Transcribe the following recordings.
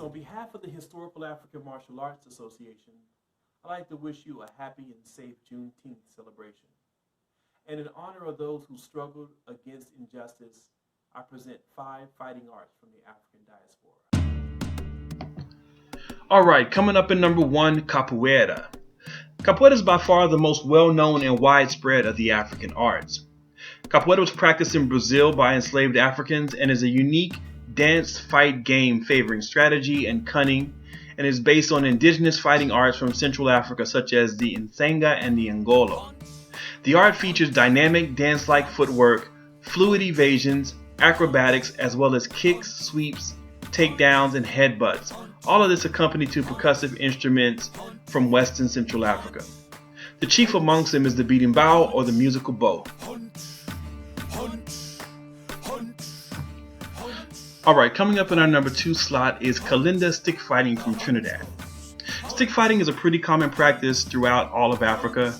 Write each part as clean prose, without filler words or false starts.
So on behalf of the Historical African Martial Arts Association, I'd like to wish you a happy and safe Juneteenth celebration. And in honor of those who struggled against injustice, I present 5 fighting arts from the African diaspora. All right, coming up in number 1, Capoeira. Capoeira is by far the most well-known and widespread of the African arts. Capoeira was practiced in Brazil by enslaved Africans and is a unique dance fight game favoring strategy and cunning, and is based on indigenous fighting arts from Central Africa such as the Nsenga and the Ngolo. The art features dynamic dance-like footwork, fluid evasions, acrobatics, as well as kicks, sweeps, takedowns, and headbutts. All of this accompanied to percussive instruments from Western Central Africa. The chief amongst them is the beating bow or the musical bow. Alright, coming up in our number 2 slot is Kalinda stick fighting from Trinidad. Stick fighting is a pretty common practice throughout all of Africa,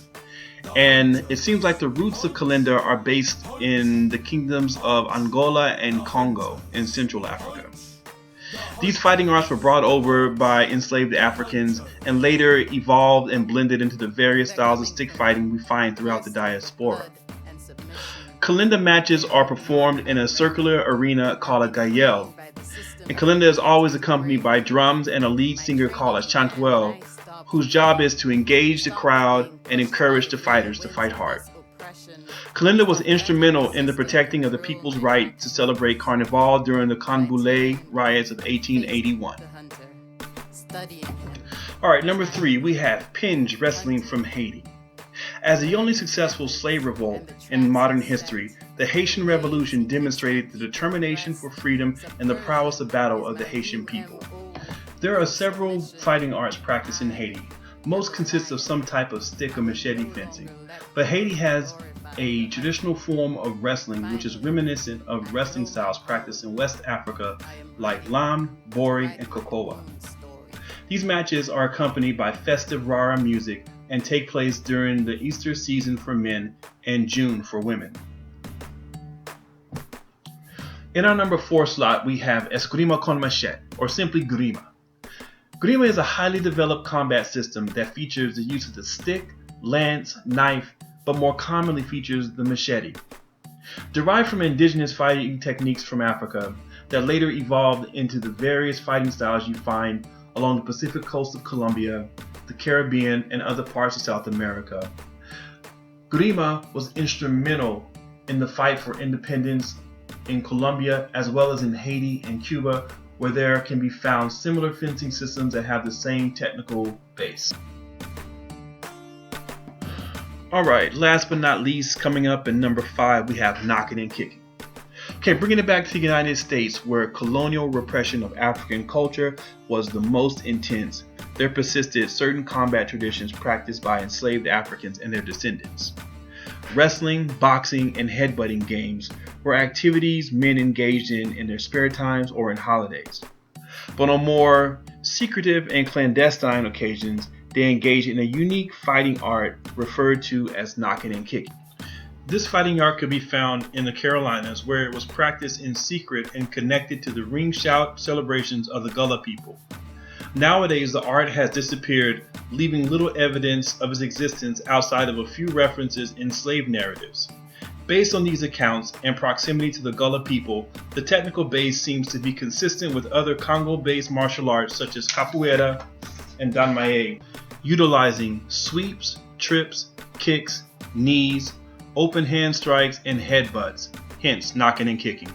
and it seems like the roots of Kalinda are based in the kingdoms of Angola and Congo in Central Africa. These fighting arts were brought over by enslaved Africans and later evolved and blended into the various styles of stick fighting we find throughout the diaspora. Kalinda matches are performed in a circular arena called a gael, and Kalinda is always accompanied by drums and a lead singer called a chantwell, whose job is to engage the crowd and encourage the fighters to fight hard. Kalinda was instrumental in the protecting of the people's right to celebrate Carnival during the Canboulay riots of 1881. Alright, number 3, we have Pinge wrestling from Haiti. As the only successful slave revolt in modern history, the Haitian Revolution demonstrated the determination for freedom and the prowess of battle of the Haitian people. There are several fighting arts practiced in Haiti. Most consist of some type of stick or machete fencing, but Haiti has a traditional form of wrestling which is reminiscent of wrestling styles practiced in West Africa like lam, bori, and kokoa. These matches are accompanied by festive rara music and take place during the Easter season for men and June for women. In our number 4 slot, we have Esgrima con Machete, or simply Grima. Grima is a highly developed combat system that features the use of the stick, lance, knife, but more commonly features the machete. Derived from indigenous fighting techniques from Africa that later evolved into the various fighting styles you find along the Pacific coast of Colombia, the Caribbean, and other parts of South America. Grima was instrumental in the fight for independence in Colombia as well as in Haiti and Cuba, where there can be found similar fencing systems that have the same technical base. Alright, last but not least, coming up in number 5, we have knocking and kicking. Okay, bringing it back to the United States, where colonial repression of African culture was the most intense, there persisted certain combat traditions practiced by enslaved Africans and their descendants. Wrestling, boxing, and headbutting games were activities men engaged in their spare times or in holidays. But on more secretive and clandestine occasions, they engaged in a unique fighting art referred to as knocking and kicking. This fighting art could be found in the Carolinas, where it was practiced in secret and connected to the ring shout celebrations of the Gullah people. Nowadays, the art has disappeared, leaving little evidence of its existence outside of a few references in slave narratives. Based on these accounts and proximity to the Gullah people, the technical base seems to be consistent with other Congo-based martial arts such as Capoeira and Danmaye, utilizing sweeps, trips, kicks, knees, open hand strikes, and headbutts, hence knocking and kicking.